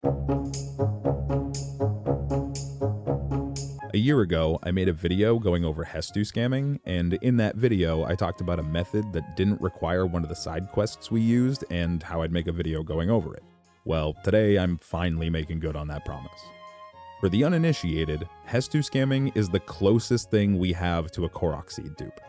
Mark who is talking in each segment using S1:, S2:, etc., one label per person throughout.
S1: A year ago, I made a video going over Hestu Scamming, and in that video, I talked about a method that didn't require one of the side quests we used and how I'd make a video going over it. Well, today I'm finally making good on that promise. For the uninitiated, Hestu Scamming is the closest thing we have to a Korok seed dupe.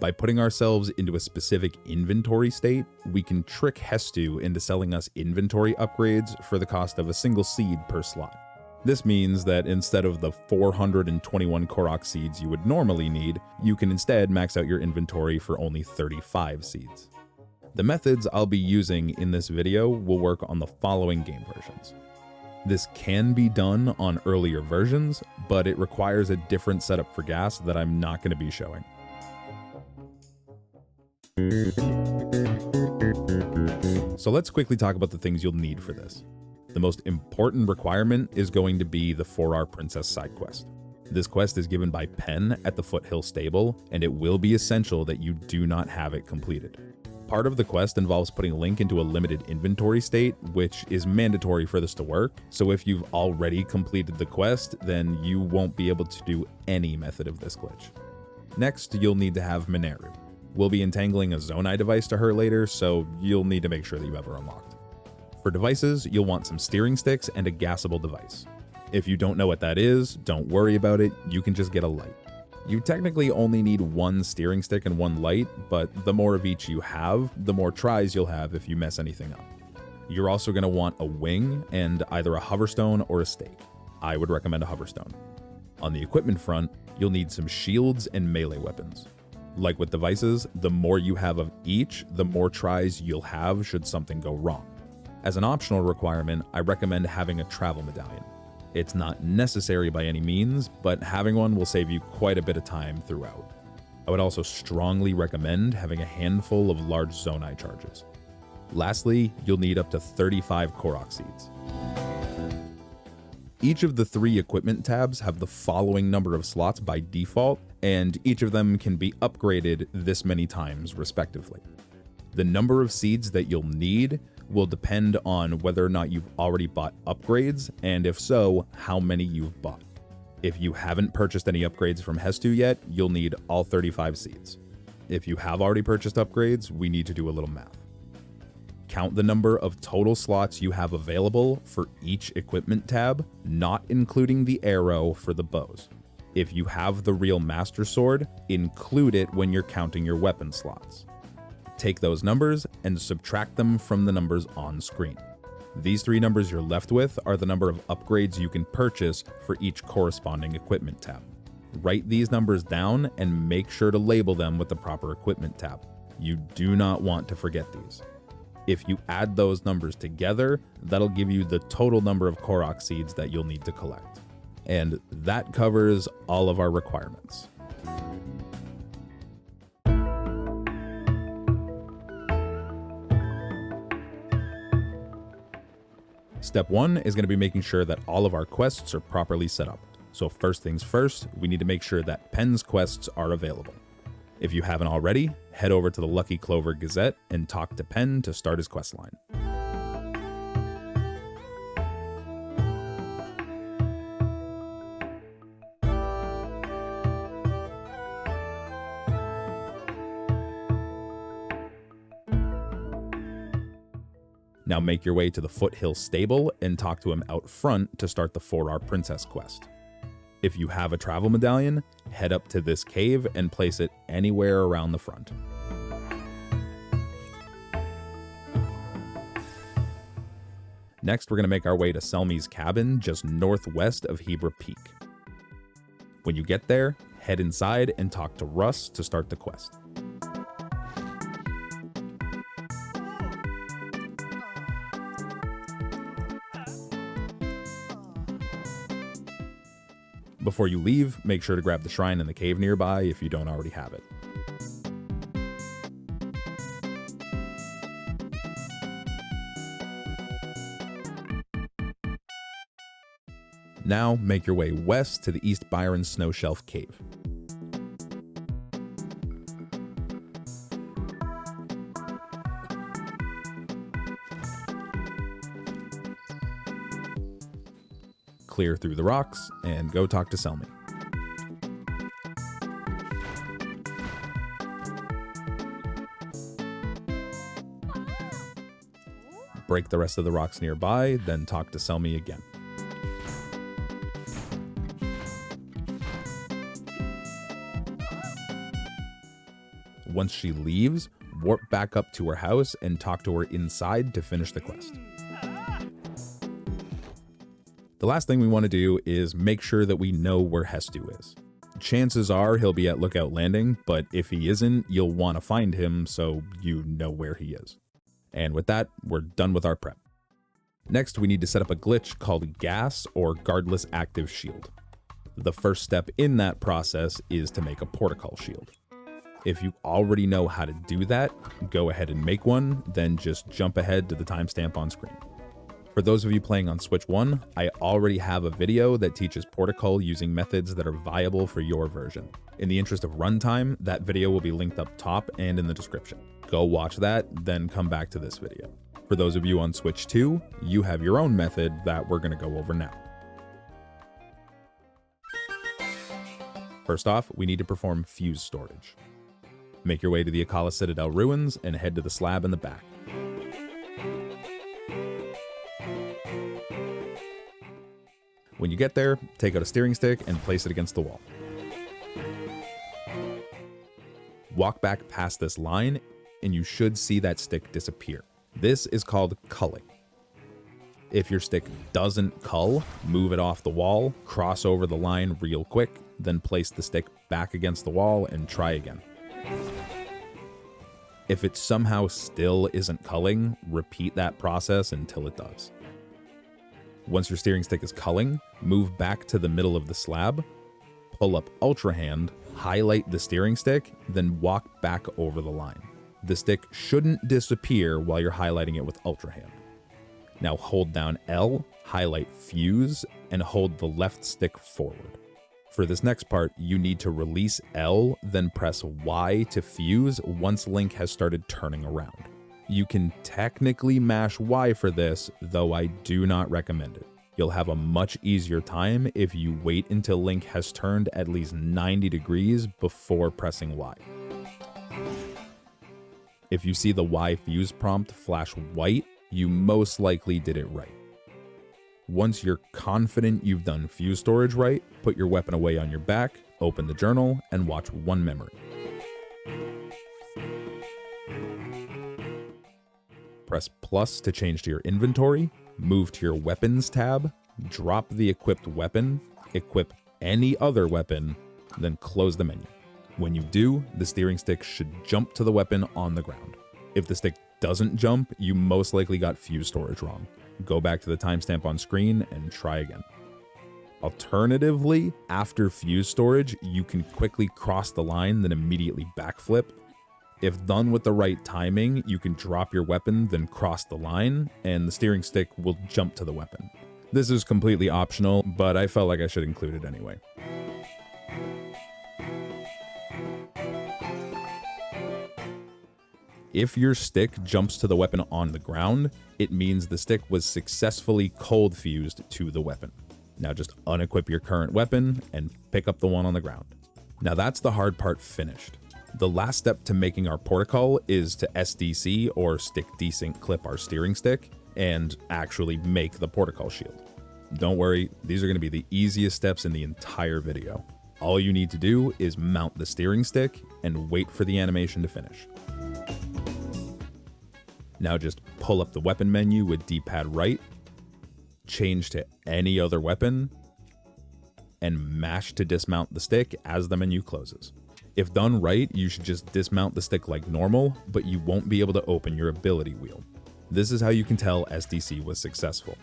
S1: By putting ourselves into a specific inventory state, we can trick Hestu into selling us inventory upgrades for the cost of a single seed per slot. This means that instead of the 421 Korok seeds you would normally need, you can instead max out your inventory for only 35 seeds. The methods I'll be using in this video will work on the following game versions. This can be done on earlier versions, but it requires a different setup for gas that I'm not going to be showing. So let's quickly talk about the things you'll need for this. The most important requirement is going to be the 4R Princess side quest. This quest is given by Pen at the Foothill Stable, and it will be essential that you do not have it completed. Part of the quest involves putting Link into a limited inventory state, which is mandatory for this to work, so if you've already completed the quest, then you won't be able to do any method of this glitch. Next, you'll need to have Mineru. We'll be entangling a Zonai device to her later, so you'll need to make sure that you have her unlocked. For devices, you'll want some steering sticks and a gasable device. If you don't know what that is, don't worry about it, you can just get a light. You technically only need one steering stick and one light, but the more of each you have, the more tries you'll have if you mess anything up. You're also going to want a wing and either a hoverstone or a stake. I would recommend a hoverstone. On the equipment front, you'll need some shields and melee weapons. Like with devices, the more you have of each, the more tries you'll have should something go wrong. As an optional requirement, I recommend having a travel medallion. It's not necessary by any means, but having one will save you quite a bit of time throughout. I would also strongly recommend having a handful of large Zonai charges. Lastly, you'll need up to 35 Korok seeds. Each of the 3 equipment tabs have the following number of slots by default, and each of them can be upgraded this many times respectively. The number of seeds that you'll need will depend on whether or not you've already bought upgrades, and if so, how many you've bought. If you haven't purchased any upgrades from Hestu yet, you'll need all 35 seeds. If you have already purchased upgrades, we need to do a little math. Count the number of total slots you have available for each equipment tab, not including the arrow for the bows. If you have the real Master Sword, include it when you're counting your weapon slots. Take those numbers and subtract them from the numbers on screen. These 3 numbers you're left with are the number of upgrades you can purchase for each corresponding equipment tab. Write these numbers down and make sure to label them with the proper equipment tab. You do not want to forget these. If you add those numbers together, that'll give you the total number of Korok seeds that you'll need to collect. And that covers all of our requirements. Step 1 is going to be making sure that all of our quests are properly set up. So first things first, we need to make sure that Pen's quests are available. If you haven't already, head over to the Lucky Clover Gazette and talk to Pen to start his questline. Now make your way to the Foothill Stable and talk to him out front to start the 4R Princess quest. If you have a travel medallion, head up to this cave and place it anywhere around the front. Next, we're going to make our way to Selmy's cabin just northwest of Hebra Peak. When you get there, head inside and talk to Russ to start the quest. Before you leave, make sure to grab the shrine in the cave nearby if you don't already have it. Now, make your way west to the East Byron Snow Shelf Cave. clear through the rocks, and go talk to Selmy. Break the rest of the rocks nearby, then talk to Selmy again. Once she leaves, warp back up to her house and talk to her inside to finish the quest. The last thing we want to do is make sure that we know where Hestu is. Chances are he'll be at Lookout Landing, but if he isn't, you'll want to find him so you know where he is. And with that, we're done with our prep. Next, we need to set up a glitch called Gas or Guardless Active Shield. The first step in that process is to make a Portacull shield. If you already know how to do that, go ahead and make one, then just jump ahead to the timestamp on screen. For those of you playing on Switch 1, I already have a video that teaches Portacull using methods that are viable for your version. In the interest of runtime, that video will be linked up top and in the description. Go watch that, then come back to this video. For those of you on Switch 2, you have your own method that we're going to go over now. First off, we need to perform fuse storage. Make your way to the Akala Citadel ruins and head to the slab in the back. When you get there, take out a steering stick and place it against the wall. Walk back past this line and you should see that stick disappear. This is called culling. If your stick doesn't cull, move it off the wall, cross over the line real quick, then place the stick back against the wall and try again. If it somehow still isn't culling, repeat that process until it does. Once your steering stick is culling, move back to the middle of the slab, pull up Ultra Hand, highlight the steering stick, then walk back over the line. The stick shouldn't disappear while you're highlighting it with Ultra Hand. Now hold down L, highlight Fuse, and hold the left stick forward. For this next part, you need to release L, then press Y to fuse once Link has started turning around. You can technically mash Y for this, though I do not recommend it. You'll have a much easier time if you wait until Link has turned at least 90 degrees before pressing Y. If you see the Y fuse prompt flash white, you most likely did it right. Once you're confident you've done fuse storage right, put your weapon away on your back, open the journal, and watch one memory. Press plus to change to your inventory, move to your weapons tab, drop the equipped weapon, equip any other weapon, then close the menu. When you do, the steering stick should jump to the weapon on the ground. If the stick doesn't jump, you most likely got fuse storage wrong. Go back to the timestamp on screen and try again. Alternatively, after fuse storage, you can quickly cross the line, then immediately backflip. If done with the right timing, you can drop your weapon, then cross the line, and the steering stick will jump to the weapon. This is completely optional, but I felt like I should include it anyway. If your stick jumps to the weapon on the ground, it means the stick was successfully cold fused to the weapon. Now just unequip your current weapon and pick up the one on the ground. Now that's the hard part finished. The last step to making our Portacull is to SDC or stick desync clip our steering stick and actually make the Portacull shield. Don't worry, these are going to be the easiest steps in the entire video. All you need to do is mount the steering stick and wait for the animation to finish. Now just pull up the weapon menu with D-pad right, change to any other weapon, and mash to dismount the stick as the menu closes. If done right, you should just dismount the stick like normal, but you won't be able to open your ability wheel. This is how you can tell SDC was successful.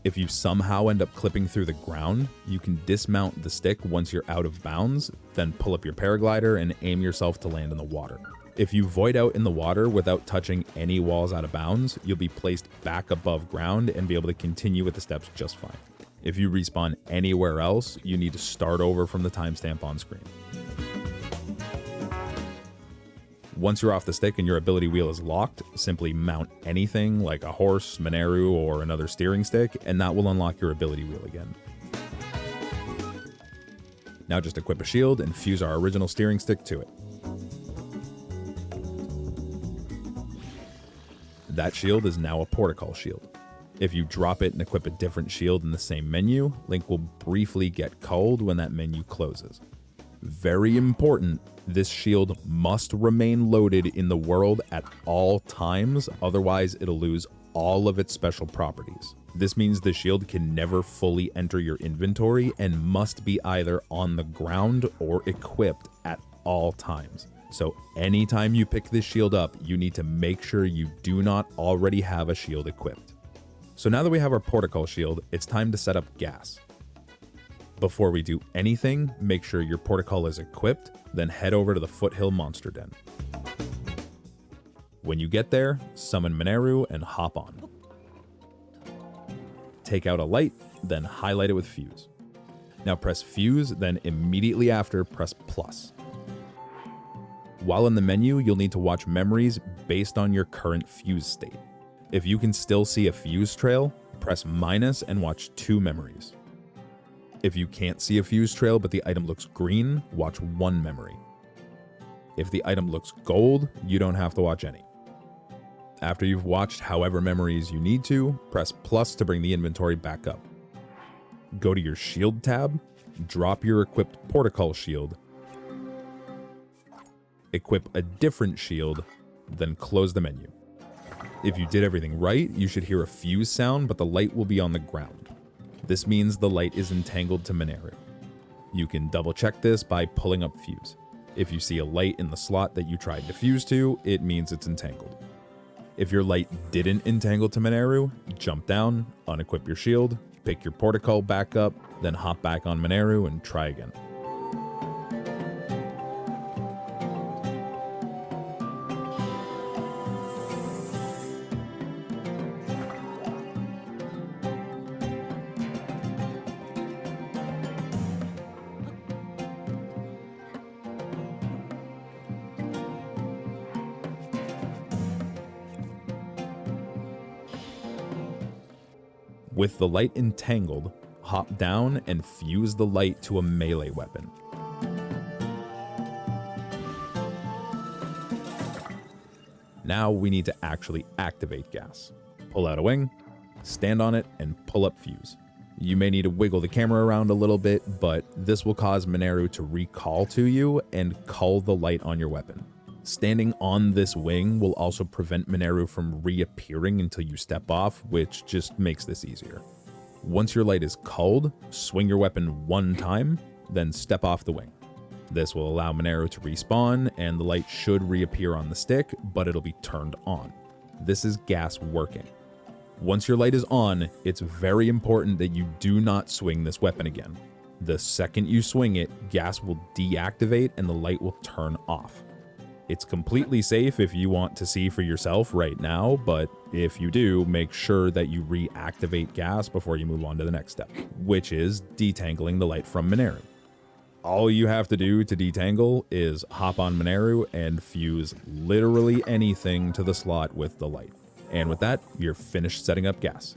S1: If you somehow end up clipping through the ground, you can dismount the stick once you're out of bounds, then pull up your paraglider and aim yourself to land in the water. If you void out in the water without touching any walls out of bounds, you'll be placed back above ground and be able to continue with the steps just fine. If you respawn anywhere else, you need to start over from the timestamp on screen. Once you're off the stick and your ability wheel is locked, simply mount anything like a horse, Mineru, or another steering stick, and that will unlock your ability wheel again. Now just equip a shield and fuse our original steering stick to it. That shield is now a Portacull shield. If you drop it and equip a different shield in the same menu, Link will briefly get culled when that menu closes. Very important, this shield must remain loaded in the world at all times, otherwise it'll lose all of its special properties. This means the shield can never fully enter your inventory and must be either on the ground or equipped at all times. So anytime you pick this shield up, you need to make sure you do not already have a shield equipped. So now that we have our Portacull shield, it's time to set up gas. Before we do anything, make sure your Portacull is equipped, then head over to the Foothill Monster Den. When you get there, summon Mineru and hop on. Take out a light, then highlight it with fuse. Now press fuse, then immediately after press plus. While in the menu, you'll need to watch memories based on your current fuse state. If you can still see a fuse trail, press minus and watch 2 memories. If you can't see a fuse trail but the item looks green, watch 1 memory. If the item looks gold, you don't have to watch any. After you've watched however memories you need to, press plus to bring the inventory back up. Go to your shield tab, drop your equipped Portacull shield, equip a different shield, then close the menu. If you did everything right, you should hear a fuse sound, but the light will be on the ground. This means the light is entangled to Mineru. You can double check this by pulling up fuse. If you see a light in the slot that you tried to fuse to, it means it's entangled. If your light didn't entangle to Mineru, jump down, unequip your shield, pick your Portacull back up, then hop back on Mineru and try again. With the light entangled, hop down and fuse the light to a melee weapon. Now we need to actually activate gas. Pull out a wing, stand on it, and pull up fuse. You may need to wiggle the camera around a little bit, but this will cause Mineru to recall to you and cull the light on your weapon. Standing on this wing will also prevent Mineru from reappearing until you step off, which just makes this easier. Once your light is culled, swing your weapon 1 time, then step off the wing. This will allow Mineru to respawn, and the light should reappear on the stick, but it'll be turned on. This is gas working. Once your light is on, it's very important that you do not swing this weapon again. The second you swing it, gas will deactivate and the light will turn off. It's completely safe if you want to see for yourself right now, but if you do, make sure that you reactivate gas before you move on to the next step, which is detangling the light from Mineru. All you have to do to detangle is hop on Mineru and fuse literally anything to the slot with the light. And with that, you're finished setting up gas.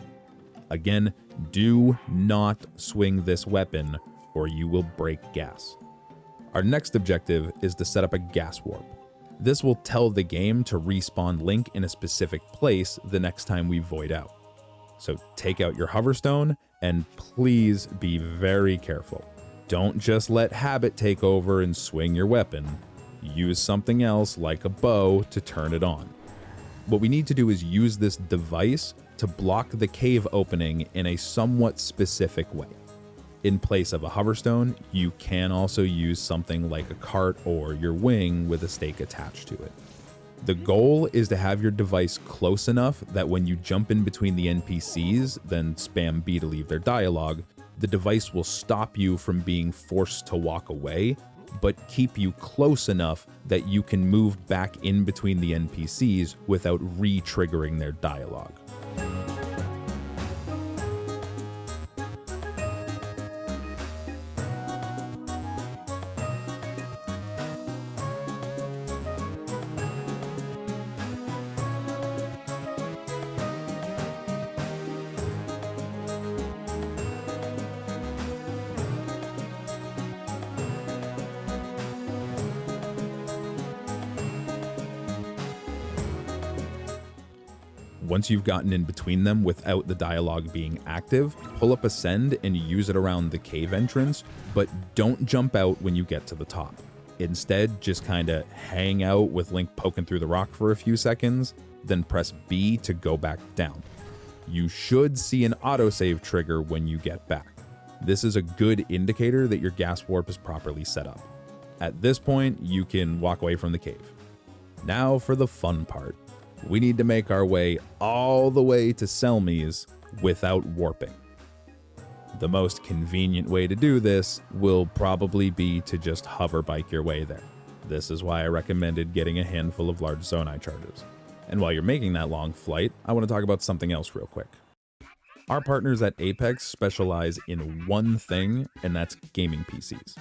S1: Again, do not swing this weapon or you will break gas. Our next objective is to set up a gas warp. This will tell the game to respawn Link in a specific place the next time we void out. So take out your hoverstone and please be very careful. Don't just let habit take over and swing your weapon. Use something else like a bow to turn it on. What we need to do is use this device to block the cave opening in a somewhat specific way. In place of a hoverstone, you can also use something like a cart or your wing with a stake attached to it. The goal is to have your device close enough that when you jump in between the NPCs, then spam B to leave their dialogue, the device will stop you from being forced to walk away, but keep you close enough that you can move back in between the NPCs without re-triggering their dialogue. Once you've gotten in between them without the dialogue being active, pull up Ascend and use it around the cave entrance, but don't jump out when you get to the top. Instead, just kinda hang out with Link poking through the rock for a few seconds, then press B to go back down. You should see an autosave trigger when you get back. This is a good indicator that your gas warp is properly set up. At this point, you can walk away from the cave. Now for the fun part. We need to make our way all the way to Selmies without warping. The most convenient way to do this will probably be to just hover bike your way there. This is why I recommended getting a handful of large Zonai charges. And while you're making that long flight, I want to talk about something else real quick. Our partners at Apex specialize in one thing, and that's gaming PCs.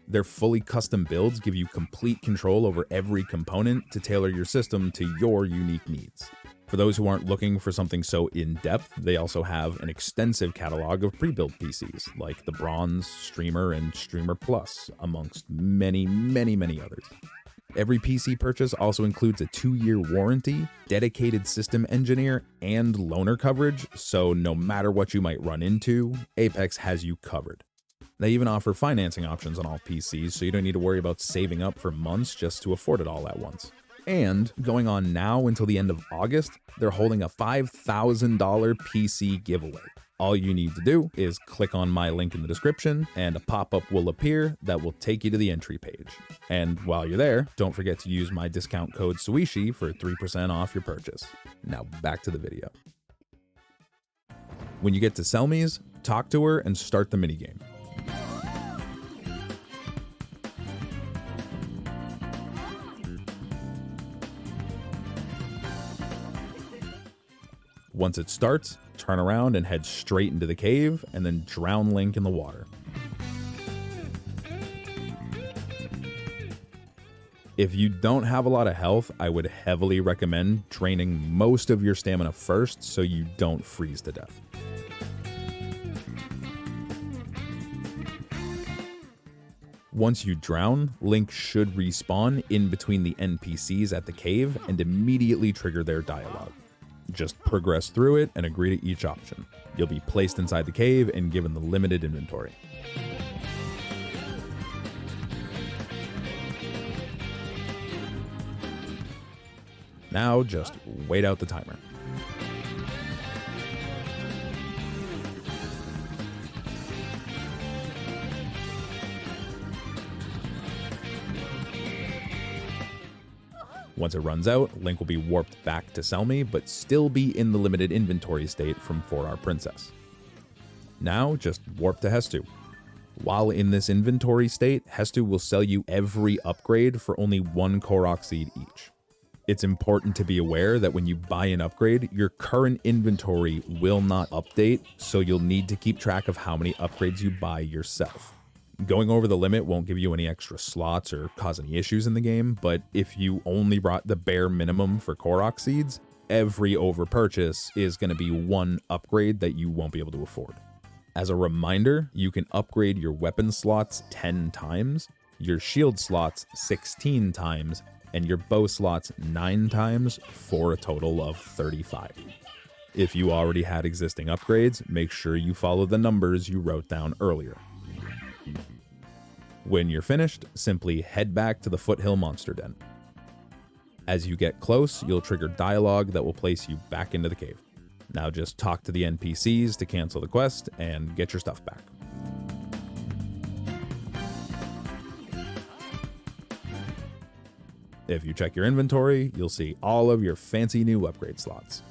S1: Their fully custom builds give you complete control over every component to tailor your system to your unique needs. For those who aren't looking for something so in-depth, they also have an extensive catalog of pre-built PCs, like the Bronze, Streamer, and Streamer Plus, amongst many, many, many others. Every PC purchase also includes a 2-year warranty, dedicated system engineer, and loaner coverage, so no matter what you might run into, Apex has you covered. They even offer financing options on all PCs, so you don't need to worry about saving up for months just to afford it all at once. And going on now until the end of August, they're holding a $5,000 PC giveaway. All you need to do is click on my link in the description and a pop-up will appear that will take you to the entry page. And while you're there, don't forget to use my discount code Suishi for 3% off your purchase. Now back to the video. When you get to Selmies, talk to her and start the minigame. Once it starts, turn around and head straight into the cave, and then drown Link in the water. If you don't have a lot of health, I would heavily recommend draining most of your stamina first so you don't freeze to death. Once you drown, Link should respawn in between the NPCs at the cave and immediately trigger their dialogue. Just progress through it and agree to each option. You'll be placed inside the cave and given the limited inventory. Now just wait out the timer. Once it runs out, Link will be warped back to Selmy, but still be in the limited inventory state from 4R Princess. Now, just warp to Hestu. While in this inventory state, Hestu will sell you every upgrade for only 1 Korok seed each. It's important to be aware that when you buy an upgrade, your current inventory will not update, so you'll need to keep track of how many upgrades you buy yourself. Going over the limit won't give you any extra slots or cause any issues in the game, but if you only brought the bare minimum for Korok seeds, every overpurchase is going to be 1 upgrade that you won't be able to afford. As a reminder, you can upgrade your weapon slots 10 times, your shield slots 16 times, and your bow slots 9 times for a total of 35. If you already had existing upgrades, make sure you follow the numbers you wrote down earlier. When you're finished, simply head back to the Foothill Monster Den. As you get close, you'll trigger dialogue that will place you back into the cave. Now just talk to the NPCs to cancel the quest and get your stuff back. If you check your inventory, you'll see all of your fancy new upgrade slots.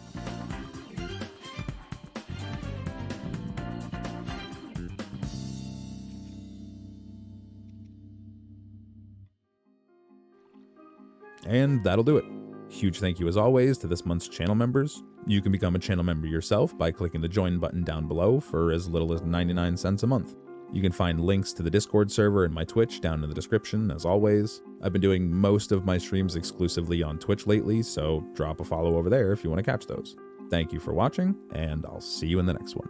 S1: And that'll do it. Huge thank you as always to this month's channel members. You can become a channel member yourself by clicking the join button down below for as little as 99 cents a month. You can find links to the Discord server and my Twitch down in the description as always. I've been doing most of my streams exclusively on Twitch lately, so drop a follow over there if you want to catch those. Thank you for watching, and I'll see you in the next one.